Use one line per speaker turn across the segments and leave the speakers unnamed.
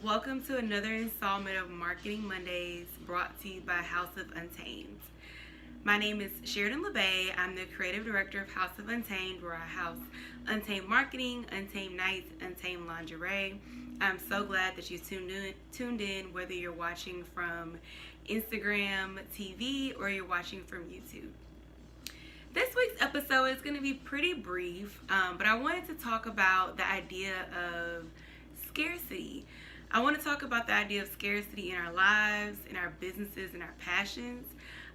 Welcome to another installment of Marketing Mondays brought to you by House of Untamed. My name is Sheridan LeBay. I'm the creative director of House of Untamed, where I house Untamed Marketing, Untamed Nights, Untamed Lingerie. I'm so glad that you tuned in, whether you're watching from Instagram, TV, or you're watching from YouTube. This week's episode is going to be pretty brief, but I wanted to talk about the idea of scarcity. I want to talk about the idea of scarcity in our lives, in our businesses, and our passions,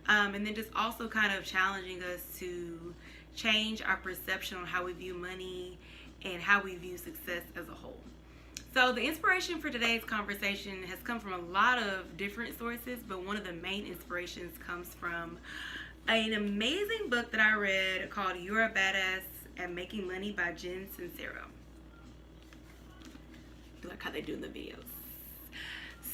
and then just also kind of challenging us to change our perception on how we view money and how we view success as a whole. So the inspiration for today's conversation has come from a lot of different sources, but one of the main inspirations comes from an amazing book that I read called You're a Badass at Making Money by Jen Sincero. Like how they do in the videos.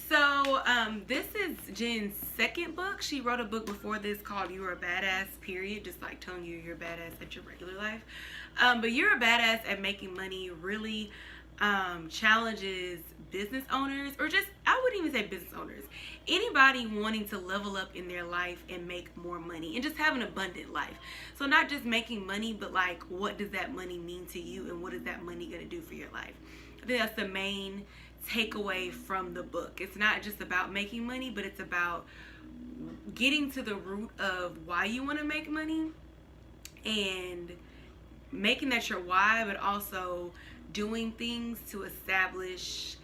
So this is Jen's second book. She wrote a book before this called You're a Badass, period, just like telling you you're a badass at your regular life. But You're a Badass at Making Money really challenges business owners, or just, I wouldn't even say business owners, anybody wanting to level up in their life and make more money and just have an abundant life. So not just making money, but like, what does that money mean to you, and what is that money going to do for your life? I think that's the main takeaway from the book. It's not just about making money, but it's about getting to the root of why you want to make money and making that your why, but also doing things to establish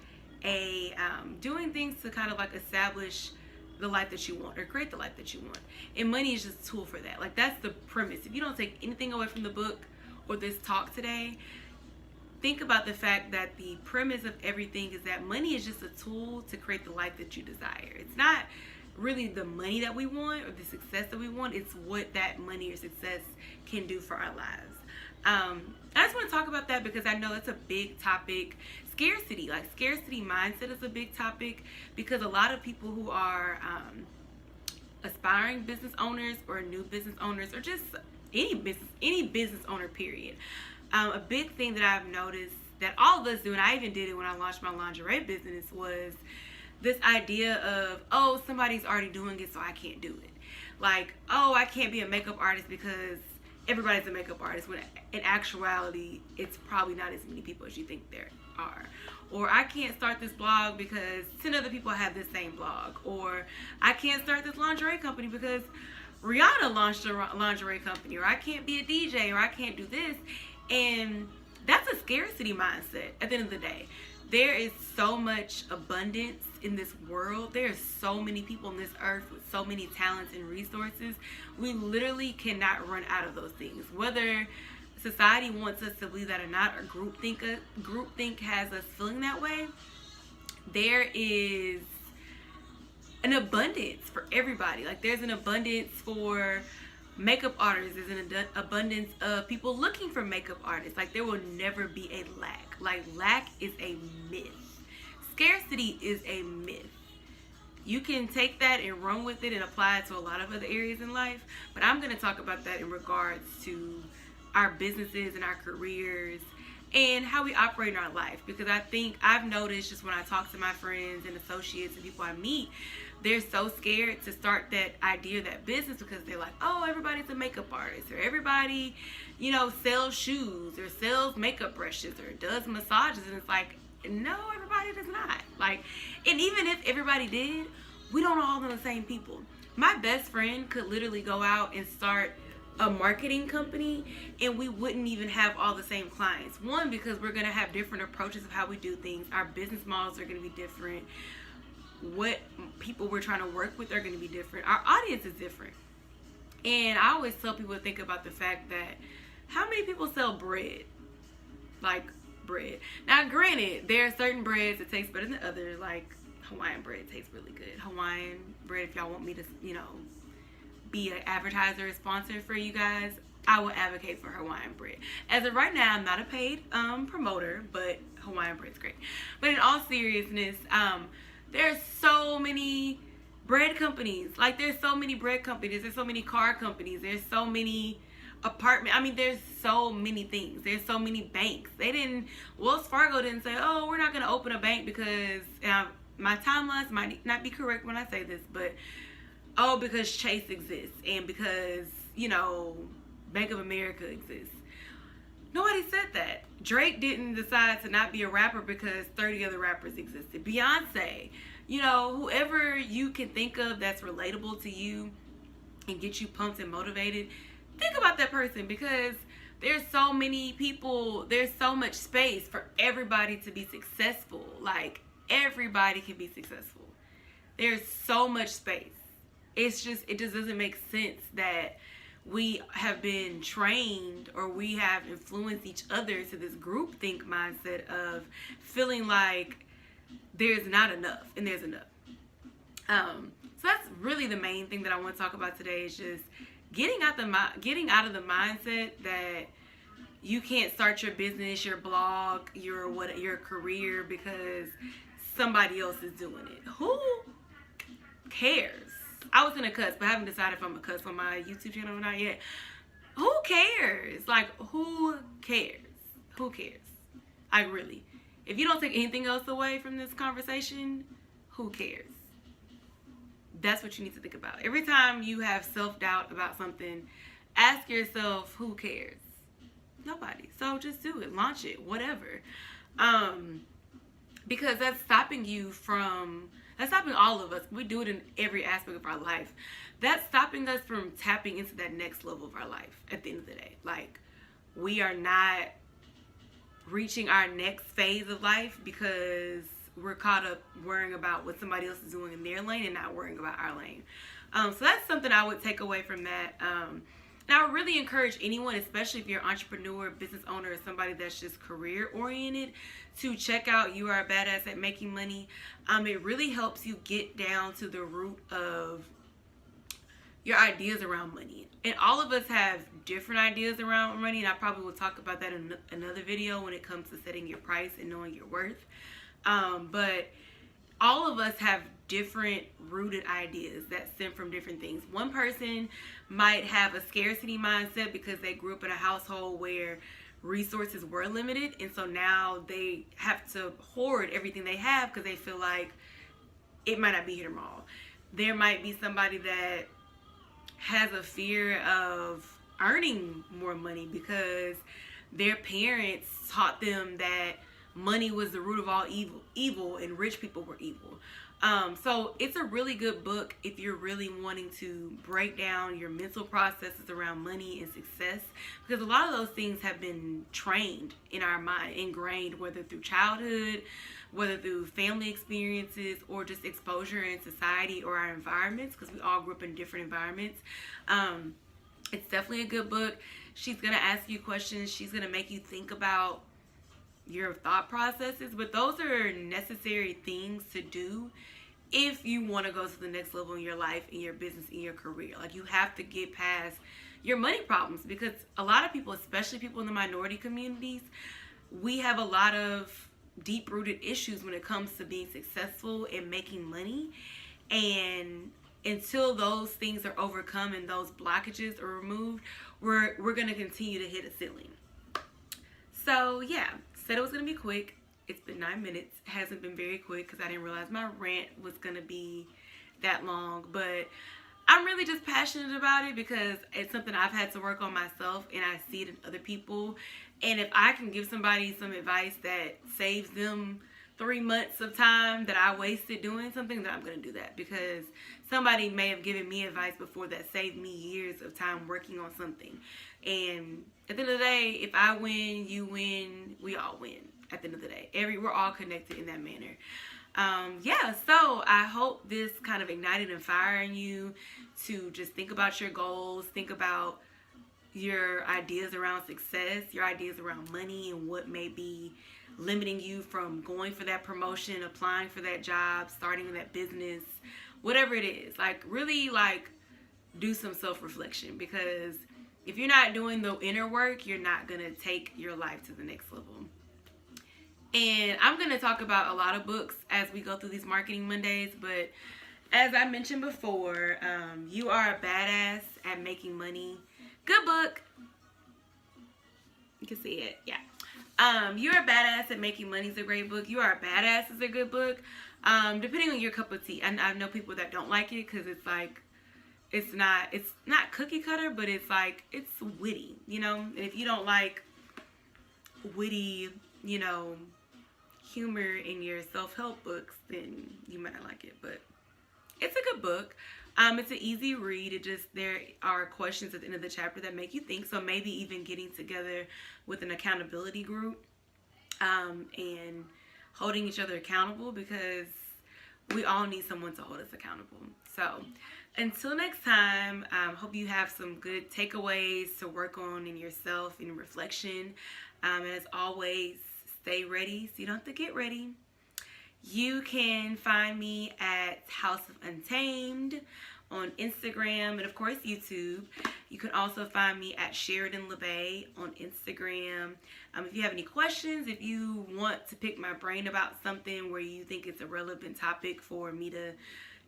doing things to kind of like establish the life that you want, or create the life that you want. And money is just a tool for that. Like, that's the premise. If you don't take anything away from the book or this talk today, think about the fact that the premise of everything is that money is just a tool to create the life that you desire. It's not really the money that we want or the success that we want. It's what that money or success can do for our lives. I just want to talk about that because I know it's a big topic. Scarcity, like scarcity mindset, is a big topic because a lot of people who are aspiring business owners or new business owners, or just any business owner, period. A big thing that I've noticed that all of us do, and I even did it when I launched my lingerie business, was this idea of, oh, somebody's already doing it, so I can't do it. Like, oh, I can't be a makeup artist because everybody's a makeup artist, when in actuality, it's probably not as many people as you think there are. Or I can't start this blog because 10 other people have this same blog. Or I can't start this lingerie company because Rihanna launched a lingerie company. Or I can't be a DJ, or I can't do this. And that's a scarcity mindset at the end of the day. There is so much abundance in this world. There are so many people on this earth with so many talents and resources. We literally cannot run out of those things. Whether society wants us to believe that or not, or groupthink has us feeling that way, there is an abundance for everybody. Like, there's an abundance for makeup artists. There's an abundance of people looking for makeup artists. Like, there will never be a lack. Like, lack is a myth. Scarcity is a myth. You can take that and run with it and apply it to a lot of other areas in life, but I'm going to talk about that in regards to our businesses and our careers and how we operate in our life. Because I think I've noticed, just when I talk to my friends and associates and people I meet, they're so scared to start that idea, that business, because they're like, oh, everybody's a makeup artist, or everybody, sells shoes or sells makeup brushes or does massages. And it's like, no, everybody does not. Like, and even if everybody did, we don't all know the same people. My best friend could literally go out and start a marketing company, and we wouldn't even have all the same clients. One, because we're going to have different approaches of how we do things. Our business models are going to be different. What people we're trying to work with are going to be different. Our audience is different. And I always tell people to think about the fact that how many people sell bread? Like, bread. Now, granted, there are certain breads that taste better than others. Like, Hawaiian bread tastes really good. Hawaiian bread, if y'all want me to, be an advertiser or sponsor for you guys, I will advocate for Hawaiian bread. As of right now, I'm not a paid promoter, but Hawaiian bread's great. But in all seriousness, there's so many bread companies. Like, there's so many bread companies. There's so many car companies. There's so many apartment. I mean, there's so many things. There's so many banks. Wells Fargo didn't say, oh, we're not going to open a bank because, my timelines might not be correct when I say this, but, oh, because Chase exists and because, Bank of America exists. Nobody said that. Drake didn't decide to not be a rapper because 30 other rappers existed. Beyonce, whoever you can think of that's relatable to you and get you pumped and motivated, think about that person, because there's so many people, there's so much space for everybody to be successful. Like, everybody can be successful. There's so much space. It just doesn't make sense that we have been trained, or we have influenced each other to this groupthink mindset of feeling like there's not enough and there's enough. So that's really the main thing that I want to talk about today, is just getting out of the mindset that you can't start your business, your blog, your career because somebody else is doing it. Who cares? I was gonna cuss, but I haven't decided if I'm gonna cuss on my YouTube channel or not yet. Who cares? Like, who cares? Who cares? Really. If you don't take anything else away from this conversation, who cares? That's what you need to think about. Every time you have self-doubt about something, ask yourself, who cares? Nobody. So just do it. Launch it. Whatever. Because that's stopping all of us. We do it in every aspect of our life. That's stopping us from tapping into that next level of our life at the end of the day. Like, we are not reaching our next phase of life because we're caught up worrying about what somebody else is doing in their lane and not worrying about our lane. So that's something I would take away from that. Now, I really encourage anyone, especially if you're an entrepreneur, business owner, or somebody that's just career oriented, to check out You Are a Badass at Making Money. It really helps you get down to the root of your ideas around money. And all of us have different ideas around money, and I probably will talk about that in another video when it comes to setting your price and knowing your worth. But all of us have different rooted ideas that stem from different things. One person might have a scarcity mindset because they grew up in a household where resources were limited, and so now they have to hoard everything they have because they feel like it might not be here tomorrow. There might be somebody that has a fear of earning more money because their parents taught them that money was the root of all evil and rich people were evil. So it's a really good book if you're really wanting to break down your mental processes around money and success, because a lot of those things have been trained in our mind, ingrained, whether through childhood, whether through family experiences, or just exposure in society or our environments, because we all grew up in different environments. It's definitely a good book. She's going to ask you questions. She's going to make you think about your thought processes, but those are necessary things to do if you want to go to the next level in your life, in your business, in your career. Like, you have to get past your money problems, because a lot of people, especially people in the minority communities, we have a lot of deep-rooted issues when it comes to being successful and making money. And until those things are overcome and those blockages are removed, we're going to continue to hit a ceiling. So yeah, said it was going to be quick. It's been 9 minutes. It hasn't been very quick because I didn't realize my rant was going to be that long. But I'm really just passionate about it because it's something I've had to work on myself, and I see it in other people. And if I can give somebody some advice that saves them 3 months of time that I wasted doing something, then I'm going to do that, because somebody may have given me advice before that saved me years of time working on something. And at the end of the day, if I win, you win, we all win at the end of the day. We're all connected in that manner. Yeah, so I hope this kind of ignited and fired you to just think about your goals, think about your ideas around success, your ideas around money, and what may be limiting you from going for that promotion, applying for that job, starting that business, whatever it is. Like, really, like, do some self-reflection, because if you're not doing the inner work, you're not going to take your life to the next level. And I'm going to talk about a lot of books as we go through these Marketing Mondays, but as I mentioned before, You Are a Badass at Making Money. Good book. You can see it. Yeah. You're a Badass at Making Money is a great book. You Are a Badass is a good book. Depending on your cup of tea. I know people that don't like it because it's like, it's not cookie cutter, but it's like, it's witty, you know? And if you don't like witty, you know, humor in your self-help books, then you might not like it, but it's a good book. It's an easy read. There are questions at the end of the chapter that make you think. So maybe even getting together with an accountability group, and holding each other accountable, because we all need someone to hold us accountable. So until next time, hope you have some good takeaways to work on in yourself, in reflection. And as always, stay ready so you don't have to get ready. You can find me at House of Untamed on Instagram and, of course, YouTube. You can also find me at Sheridan LeBay on Instagram. If you have any questions, if you want to pick my brain about something where you think it's a relevant topic for me to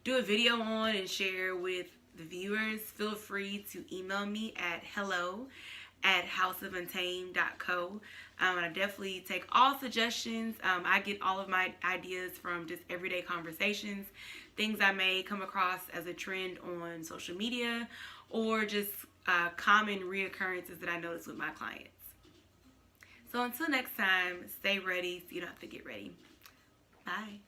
do a video on and share with the viewers, feel free to email me at hello@houseofuntamed.co. And I definitely take all suggestions. I get all of my ideas from just everyday conversations, things I may come across as a trend on social media, or just common reoccurrences that I notice with my clients. So until next time, stay ready so you don't have to get ready. Bye.